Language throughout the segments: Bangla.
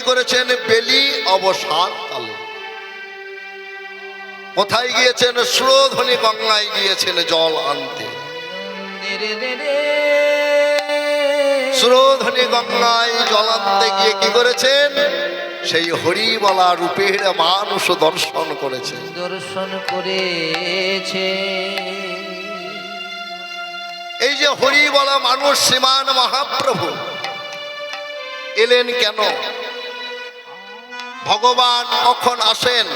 করেছেন বেলি অবসান কালে। কোথায় গিয়েছেন? সুরধনী গঙ্গায় গিয়েছেন জল আনতে। সুরধনী গঙ্গায় জল আনতে গিয়ে কি করেছেন? সেই হরিবলা রূপের মানুষ দর্শন করেছে। দর্শন করেছে। এই যে হরিবলা মানুষ শ্রীমান মহাপ্রভু এলেন কেন? ভগবান কখন আসেন?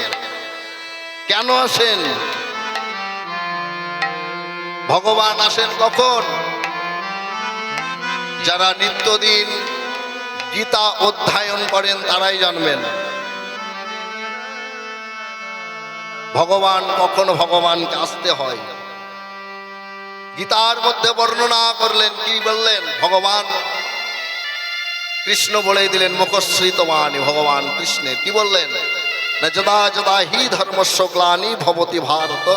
কেন আসেন? ভগবান আসেন কখন? যারা নিত্যদিন গীতা অধ্যয়ন করেন তারাই জানবেন ভগবান কখন ভগবানকে আসতে হয়। গীতার মধ্যে বর্ণনা করলেন, কি বললেন? ভগবান কৃষ্ণ বলে দিলেন মুখশ্রিত বাণী ভগবান কৃষ্ণের। কি বললেন? না যদা যদা হি ধর্মস্য গ্লানি ভবতি ভারত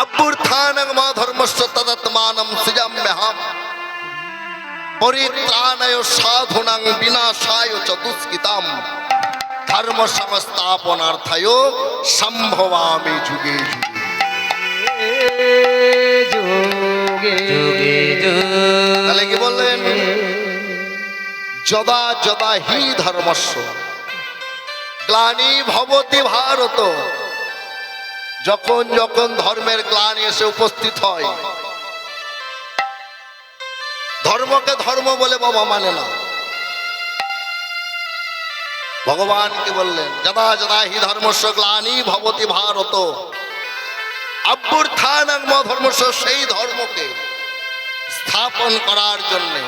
অভ্যুত্থানং মা ধর্মস্য তদাত্মানং সৃজাম্যহম পরিত্রাণায় সাধুনাং বিনাশায় চ দুষ্কৃতাম ধর্ম সংস্থাপনার্থায় সম্ভবামি যুগে যুগে। তাহলে কি বললেন? যদা যদা হি ধর্মস্য গ্লানি ভবতি ভারত, যখন যখন ধর্মের গ্লানি এসে উপস্থিত হয়, ধর্মকে ধর্ম বলে বাবা মানে না। ভগবান কি বললেন? যদা যদা হি ধর্মস্য গ্লানি ভবতি ভারত অভ্যুত্থানং মা ধর্মস্য, সেই ধর্মকে স্থাপন করার জন্যে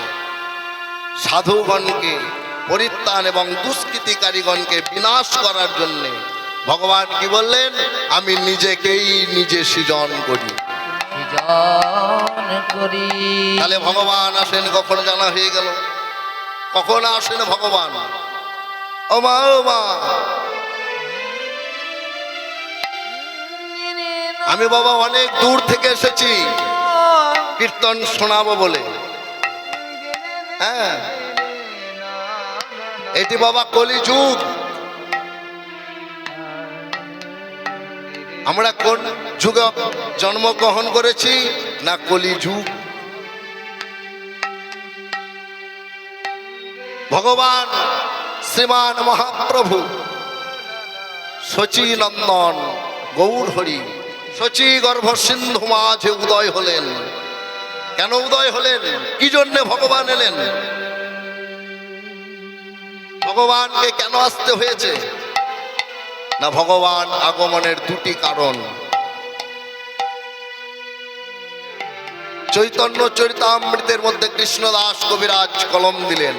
সাধুগণকে পরিত্রাণ এবং দুষ্কৃতিকারীগণকে বিনাশ করার জন্যে ভগবান কি বললেন? আমি নিজেকেই নিজে সৃজন করি। তাহলে ভগবান আসেন কখন জানা হয়ে গেল। কখন আসেন ভগবান? ও মা, ও মা, আমি বাবা অনেক দূর থেকে এসেছি কীর্তন শোনাবো বলে। হ্যাঁ, এটি বাবা কলিযুগ। আমরা কোন যুগে জন্মগ্রহণ করেছি? না কলিযুগ। ভগবান শ্রীমান মহাপ্রভু শচীনন্দন গৌর হরি শচী গর্ভ সিন্ধু মাঝে উদয় হলেন। কেন উদয় হলেন? কি জন্যে ভগবান এলেন? ভগবানকে কেন আসতে হয়েছে? না ভগবান আগমনের দুটি কারণ। চৈতন্য চরিতামৃতের মধ্যে কৃষ্ণদাস কবিরাজ কলম দিলেন।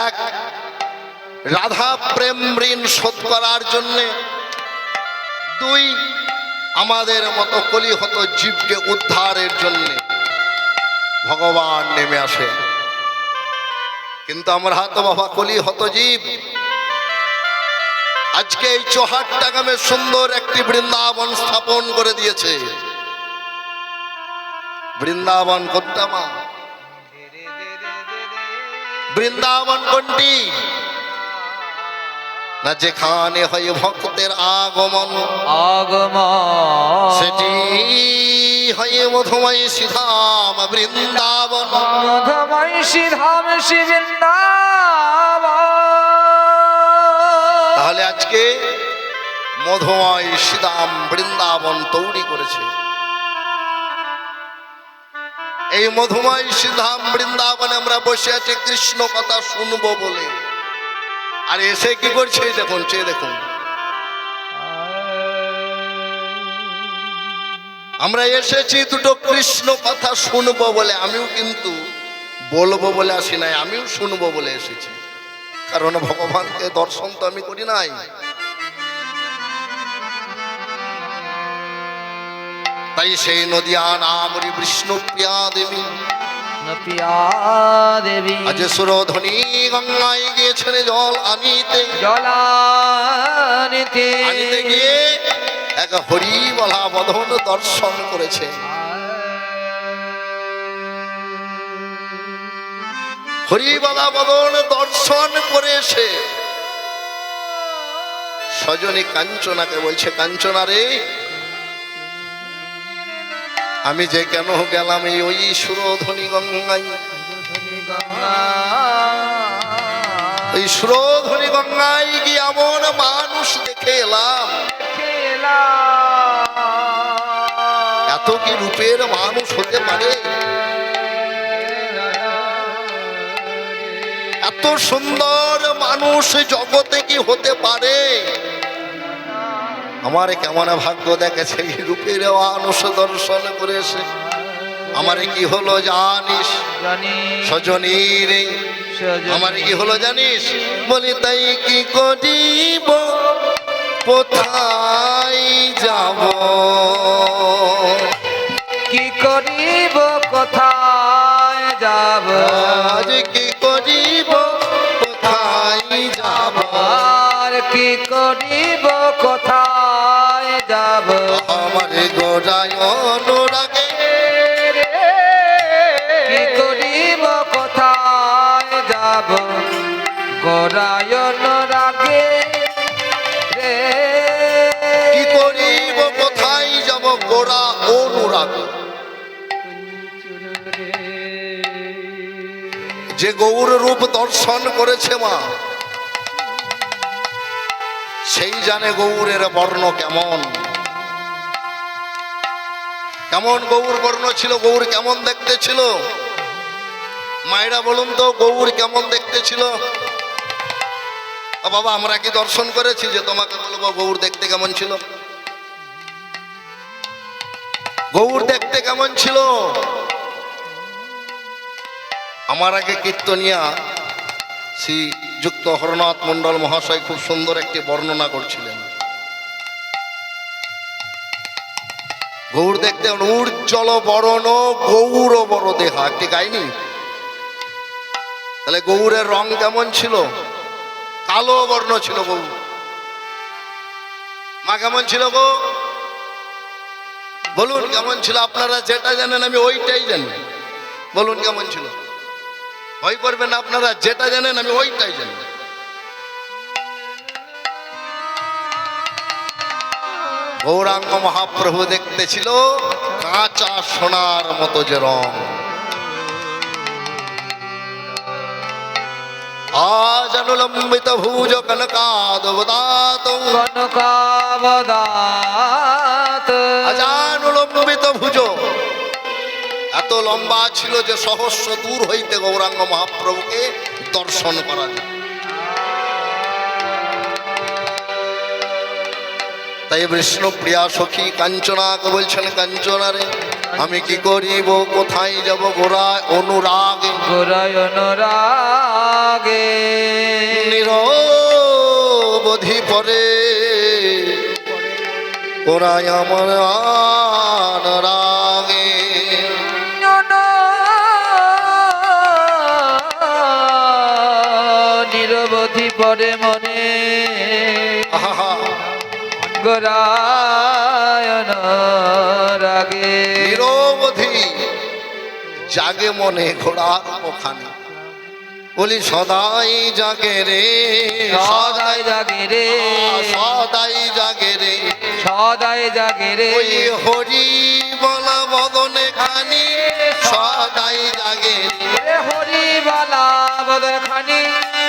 এক, রাধা প্রেম ঋণ শোধ করার জন্যে। দুই, আমাদের মতো কলিহত জীবকে উদ্ধারের জন্য ভগবান নেমে আসে। কিন্তু আমরা তো বাবা কলিহত জীব। আজকে এই চৌহাট্টা গ্রামে সুন্দর একটি বৃন্দাবন স্থাপন করে দিয়েছে। বৃন্দাবন কোনটা মা? বৃন্দাবন কোনটি? না যেখানে হয় ভক্তের আগমন, সেটি হয় মধুময় শ্রীধাম বৃন্দাবন। মধুময় শ্রীধাম শ্রী বৃন্দাবন। তাহলে আজকে মধুময় শ্রীধাম বৃন্দাবন তৈরি করেছে। এই মধুময় শ্রীধাম বৃন্দাবনে আমরা বসে আছি কৃষ্ণ কথা শুনবো বলে। আর এসে কি করছে দেখুন, চেয়ে দেখুন। আমরা এসেছি দুটো কৃষ্ণ কথা শুনবো বলে। আমিও কিন্তু বলবো বলে আসি নাই, আমিও শুনবো বলে এসেছি। কারণ ভগবানকে দর্শন তো আমি করি নাই। তাই সেই নদিয়া নামরি বিষ্ণু প্রিয়া দেবী আজ সুরধনী গঙ্গায় গিয়েছেন জল আনিতে। আনিতে গিয়ে এক হরিবলা বদন দর্শন করেছে। হরিবালা বদন দর্শন করে এসে সজনী কাঞ্চনাকে বলছে, কাঞ্চনা রে, আমি যে কেন গেলাম এই ওই সুরধনী গঙ্গায়, ওই সুরধনী গঙ্গায় গিয়ে এমন মানুষ দেখে এলাম, এত কি রূপের মানুষ হতে পারে, এত সুন্দর মানুষ জগতে কি হতে পারে, আমার কেমন ভাগ্য দেখেছে এই রূপের মানুষ দর্শন করে এসে। আমার কি হলো জানিস সজনী রে, আমার কি হলো জানিস, বলি তাই কি করিব কোথায় যাব, কি করিব কোথায় যাব, আজ কি করিব কোথায় যাব, আর কি করিব কোথায় যাব, আমার গোড়ায় অনুরাগে, কি করিব কোথায় যাব, গোরায়ন রাগে রে, কি করিব কোথায় যাব, গোড়া অনুরাগে। যে গৌর রূপ দর্শন করেছে মা, সেই জানে গৌরের বর্ণ কেমন, কেমন গৌর বর্ণ ছিল, গৌর কেমন দেখতে ছিল। মায়েরা বলুন তো, গৌর কেমন দেখতে ছিল? বাবা, আমরা কি দর্শন করেছি যে তোমাকে বলবো গৌর দেখতে কেমন ছিল? গৌর দেখতে কেমন ছিল? আমার আগে কীর্তনিয়া শ্রী যুক্ত হরনাথ মণ্ডল মহাশয় খুব সুন্দর একটি বর্ণনা করছিলেন। গৌর দেখতে উজ্জ্বল বরণ গৌর বড় দেহা, একটি গাইনি? তাহলে গৌরের রং কেমন ছিল? কালো বর্ণ ছিল গৌর। মা কেমন ছিল গো? বলুন কেমন ছিল? আপনারা যেটা জানেন আমি ওইটাই জানি, বলুন কেমন ছিল? ভয় করবেন না, আপনারা যেটা জানেন আমি ওইটাই জানি। গৌরাঙ্গ মহাপ্রভু দেখতে ছিল কাঁচা সোনার মতো যে রং। আজ অনুলম্বিত ভুজ কনকাদবদাত, কনকাবদাত, আজ অনুলম্বিত ভুজ, এত লম্বা ছিল যে সহস্র দূর হইতে গৌরাঙ্গ মহাপ্রভুকে দর্শন করা যায়। তাই বিষ্ণু প্রিয়া সখী কাঞ্চনাকে বলছেন, কাঞ্চনা রে, আমি কি করিব কোথায় যাব, গোড়ায় অনুরাগে, গোরায় অনুরাগে, নিরবধি পরে গোড়ায় আমার অনুরাগে। নিরবধি পরে মনে, আহা, গোরায় অনুরাগে, নিরবধি জাগে মনে ঘোড়ার ওখানে, বলি সদাই জাগে রে, সদাই জাগে রে, সদাই জাগে রে, সদাই জাগে রে, ওই হরি বলা বদনে খানি সদাই জাগে রে, হরি বালা বদন খানি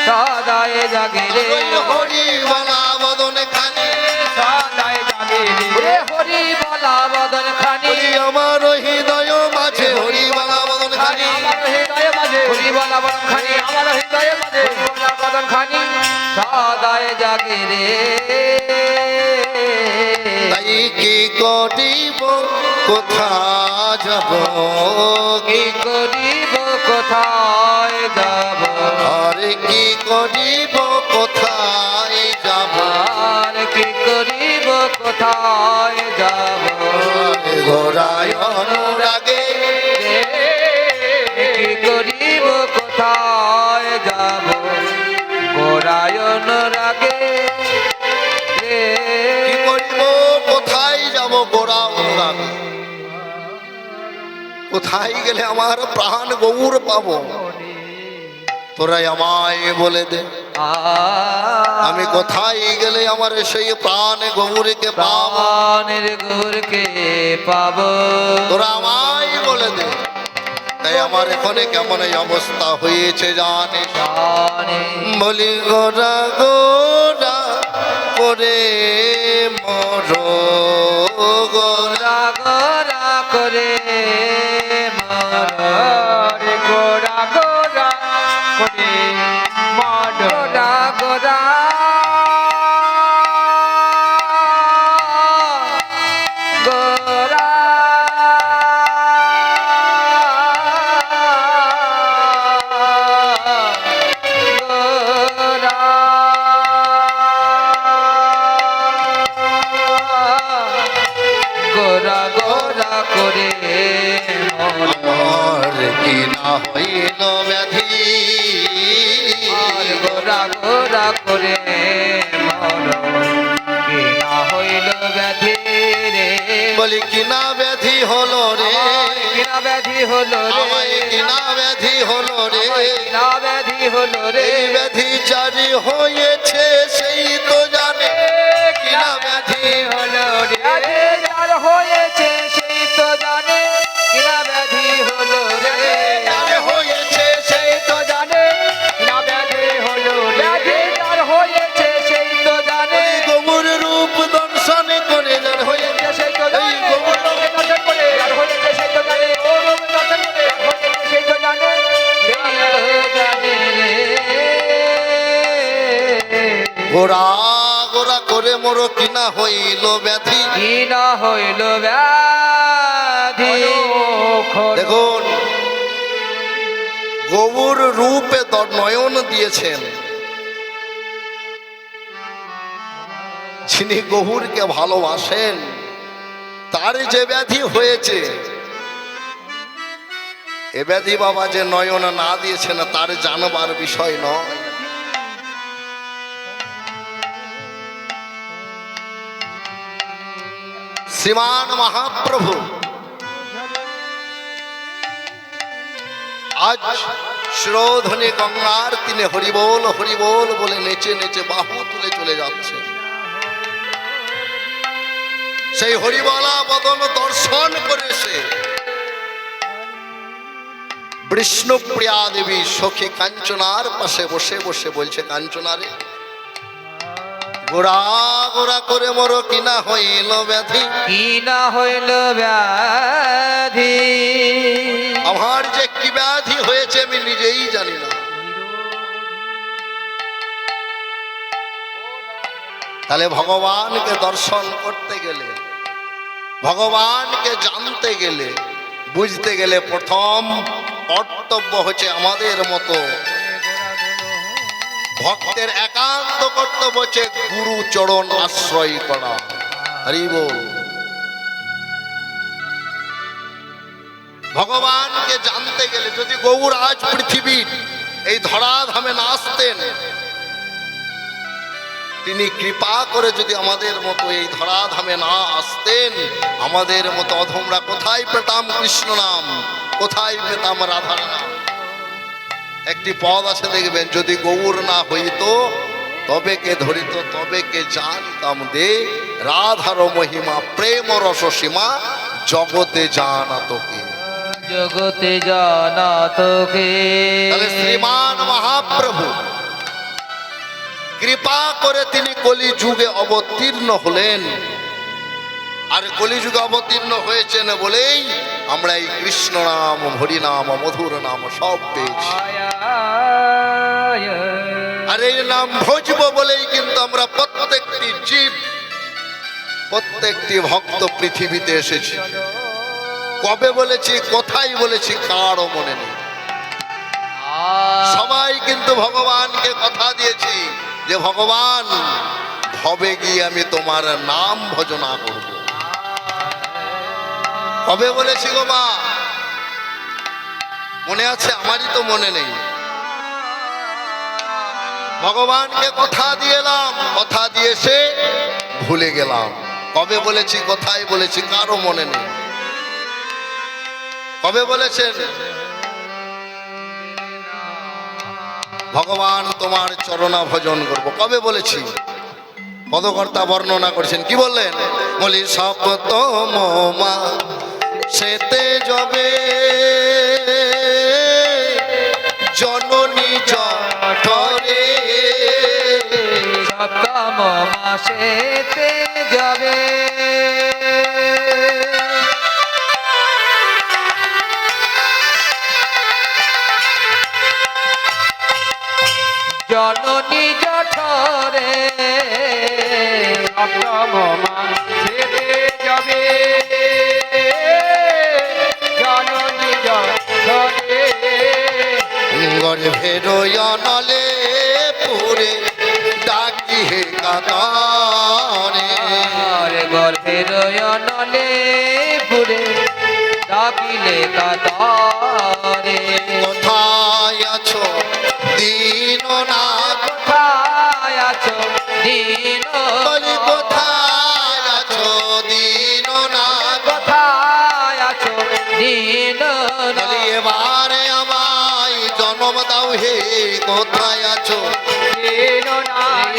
সদাই জাগে রে, ওই হরি বলা বদনে খানি সদাই জাগে রে, হরি বালা বদন খানি, ওই আমার হৃদয় মাঝে হরি বলা বদন খানি, আমার হৃদয় মাঝে হরি বালা বদন খানি, আমার হৃদয় মাঝে হরি বালা বদন খানি সদাই জাগে রে। তাই কি করিব কোথা যাব, কি করিব কোথায় যাব, আর কি করিব কোথায় যাব, আর কি করিব কোথায় যাব, ঘোড়ায় অনুরাগে, কি করিব কোথায় যাব, গোরায়ন রাগে, কি করিব কোথায় যাব, গোড়া অনুরাগে। কোথায় গেলে আমার প্রাণ গৌর পাবো? তোরাই আমায় বলে দে আমি কোথায় গেলে আমার সেই প্রাণ গৌরীকে পাবো প্রাণের গৌরকে পাবো তোরা আমায় বলে দে তাই আমার এখানে কেমন এই অবস্থা হয়েছে জানিস জানে বলি গোরা গোরা করে মর গোরা গোরা গোরা করে মরে গোরা গোরা করে মরে গোরা গোরা গোরা গোরা গোরা করে মরে আমার কি না হইল ব্যাধি গোরা গোরা করে মর কি না হইল ব্যাধি রে বলি কি না ব্যাধি হলো রে কিনা ব্যাধি হলো আমায় রে কি না ব্যাধি হলো রে কিনা ব্যাধি হলো রে এই ব্যাধি জারি হয়েছে সেই তো জানে কি না ব্যাধি হলো রে যার হয়েছে সেই তো জানে কিনা ব্যাধি হলো রে জারি হয়েছে সেই তো জানে কিনা ব্যাধি হলো রে যার হয়েছে সেই তো জানে গৌর রূপ দর্শন করে যার হয়েছে সেই তো জানে এই গৌর দর্শন করে যার হয়েছে সেই তো জানে ও রূপ দর্শন করে যার হয়েছে সেই তো জানে গোরা গোরা করে মোর কিনা হইল ব্যাধি কি না হইল ব্যাধি দেখুন গৌর রূপে নয়ন দিয়েছেন যিনি গৌরকে ভালোবাসেন তার যে ব্যাধি হয়েছে এ ব্যাধি বাবা যে নয়ন না দিয়েছেন তার জানবার বিষয় নয় শ্রীমান মহাপ্রভু আজ শ্রোধনী গঙ্গার তিনি হরিবোল হরিবোল বলে নেচে নেচে বাহু তুলে চলে যাচ্ছে সেই হরিবলা বদন দর্শন করে সে বিষ্ণুপ্রিয়া দেবী সখী কাঞ্চনার পাশে বসে বসে বলছে কাঞ্চনারে গোরা গোরা করে মোর কিনা হইল ব্যাধি কি না হইল ব্যাধি আমার যে কি ব্যাধি হয়েছে আমি নিজেই জানি না তাহলে ভগবানকে দর্শন করতে গেলে ভগবানকে জানতে গেলে বুঝতে গেলে প্রথম কর্তব্য হচ্ছে আমাদের মতো ভক্তের একান্ত কর্তব্য হচ্ছে গুরু চরণ আশ্রয় করা হরি বল ভগবানকে জানতে গেলে যদি গৌর আজ পৃথিবীর এই ধরাধামে না আসতেন তিনি কৃপা করে যদি আমাদের মতো এই ধরাধামে না আসতেন আমাদের মতো অধমরা কোথায় পেতাম কৃষ্ণ নাম কোথায় পেতাম রাধার নাম একটি পদ আছে দেখবেন যদি গৌর না হইতো তবে কে ধরিত তবে কে জানতাম দে রাধার মহিমা প্রেম রস সীমা জগতে জানা তোকে জগতে জানা তোকে তাহলে শ্রীমান মহাপ্রভু কৃপা করে তিনি কলিযুগে অবতীর্ণ হলেন আর কলিযুগে অবতীর্ণ হয়েছেন বলেই আমরা এই কৃষ্ণ নাম হরি নাম মধুর নাম সব পেয়েছি আর এই নাম ভজব বলেই কিন্তু আমরা প্রত্যেকটি জীব প্রত্যেকটি ভক্ত পৃথিবীতে এসেছি কবে বলেছি কোথায় বলেছি কারও মনে নেই সবাই কিন্তু ভগবানকে কথা দিয়েছি যে ভগবান ভবে গিয়ে আমি তোমার নাম ভজনা করব কবে বলেছি গো মা মনে আছে আমারই তো মনে নেই ভগবানকে কথা দিয়েলাম কথা দিয়ে সে ভুলে গেলাম কবে বলেছি কোথায় বলেছি কারো মনে নেই কবে বলেছেন ভগবান তোমার চরণা ভজন করব। কবে বলেছি? পদকর্তা বর্ণনা করেছেন, কি বললেন? বলি সপ্তম মা সেতে যাবে জননী জঠরে, সপ্তম মাসেতে যাবে জননী জঠরে, সপ্তম মাসেতে যাবে জননী জঠরে, গর্ভের নলে পুরে ডাকি হে কাতারে, গর্ভের নলে পুরে ডাকিলে কাতারে, কোথায় আছো দীননাথ, কোথায় আছো দীন, বলি কোথায় আছো দীননাথ, কোথায় আছো দীন, বলি এবারে আমায় জন্ম দাও হে, কোথায় আছো দীন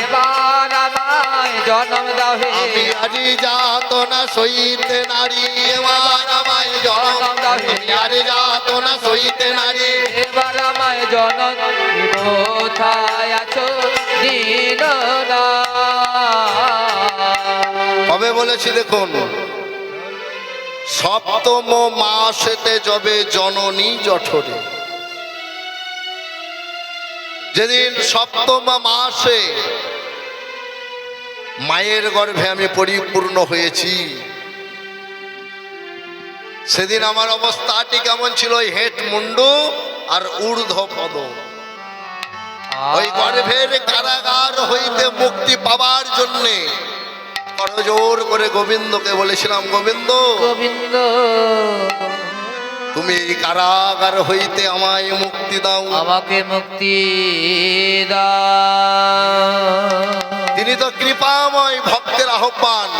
এবার আমায় জন্ম দাও হে, আমি আজি যাতনা সইতে নারী, এবার আমায় জন্ম দাও হে, আমি আজি যাতনা সইতে নারী, এবার আমায় জনম, কোথায় আছো দীন। কবে বলেছি দেখুন, সপ্তম মাসেতে যাবে জননী জঠরে। যেদিন সপ্তম মাসে মায়ের গর্ভে আমি পরিপূর্ণ হয়েছি, সেদিন আমার অবস্থাটি কেমন ছিল? ওই হেট মুন্ডু আর ঊর্ধ্ব পদ, ওই গর্ভের কারাগার হইতে মুক্তি পাবার জন্যে করজোর করে গোবিন্দকে বলেছিলাম, গোবিন্দ গোবিন্দ তুমি এই কারাগার হইতে আমায় মুক্তি দাও, আমাকে মুক্তি দাও। তিনি তো কৃপাময়, ভক্তের আহ্বান।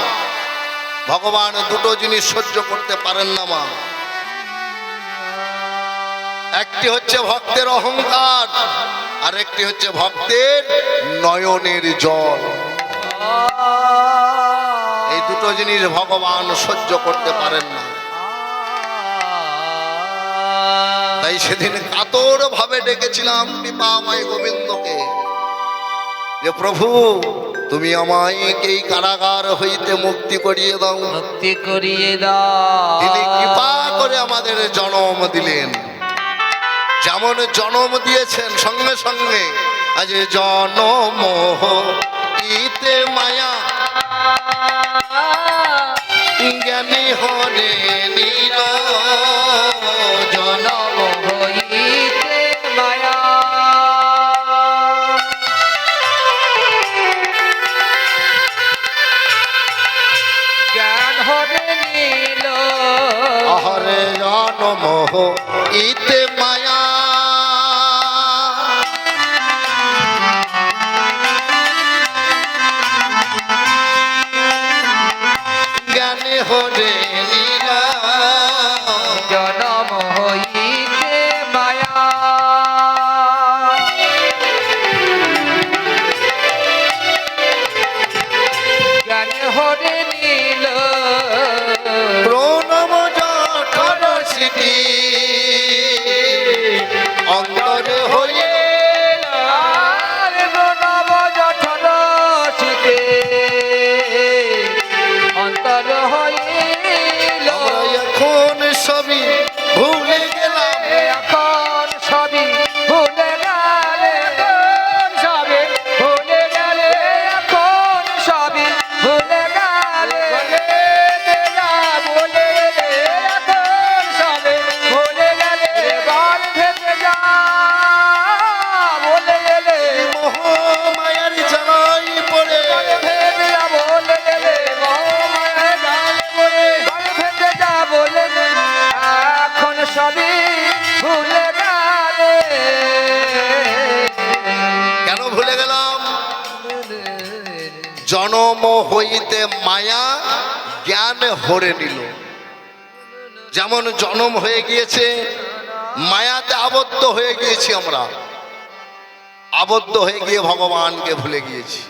ভগবান দুটো জিনিস সহ্য করতে পারেন না মা, একটি হচ্ছে ভক্তের অহংকার, আর একটি হচ্ছে ভক্তের নয়নের জল। এই দুটো জিনিস ভগবান সহ্য করতে পারেন না। তাই সেদিন কাতর ভাবে ডেকেছিলাম কৃপাময় গোবিন্দকে, যে প্রভু তুমি আমায় এই কারাগার হইতে মুক্তি করিয়ে দাও। মুক্তি করিয়ে দাও। তিনি কৃপা করে আমাদের জন্ম দিলেন। যেমন জন্ম দিয়েছেন, সঙ্গে সঙ্গে আজ জনম ইতে মায়া জ্ঞানী হরে নীর, জনম হইতে মায়া জ্ঞান হরে নীল, হরে জনম ইতে মায়া জ্ঞানী হরে নীল, জনম হইতে মায়া জ্ঞান হরে নীল, প্রণব জঠর স্মৃতি অন্তর হয়ে নব জঠর সুতে অন্তর হইল, আমরা এখন সবই ভুলে গেলাম, এখন সবই ভুলে গেলে, সবই ভুলে গেলে, এখন সবই ভুলে গেলে, বলে এখন সবই ভুলে গেলে, গান ভেঙে যা বলে গেলে, মোহ মায়ার জানাই পড়ে ভেঙে যা বলে গেলে, মহামায়া গান বলে গান ভেঙে যা বলে গেলে, এখন সবই ভুলে গেলে। কেন ভুলে গেলাম? জনম হইতে মায়া জ্ঞান হরে নিল। যেমন জনম হয়ে গিয়েছে, মায়াতে আবদ্ধ হয়ে গিয়েছি আমরা। আবদ্ধ হয়ে গিয়ে ভগবানকে ভুলে গিয়েছি।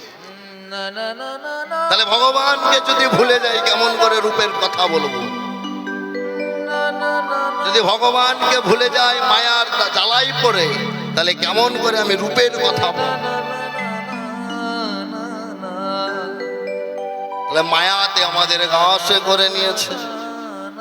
না না না না না তাহলে ভগবানকে যদি ভুলে যাই কেমন করে রূপের কথা বলবো? না না না যদি ভগবানকে ভুলে যাই মায়ার জ্বালাই পড়ে, তাহলে কেমন করে আমি রূপের কথা বলবো? তাহলে মায়াতে আমাদের গাছে করে নিয়েছে।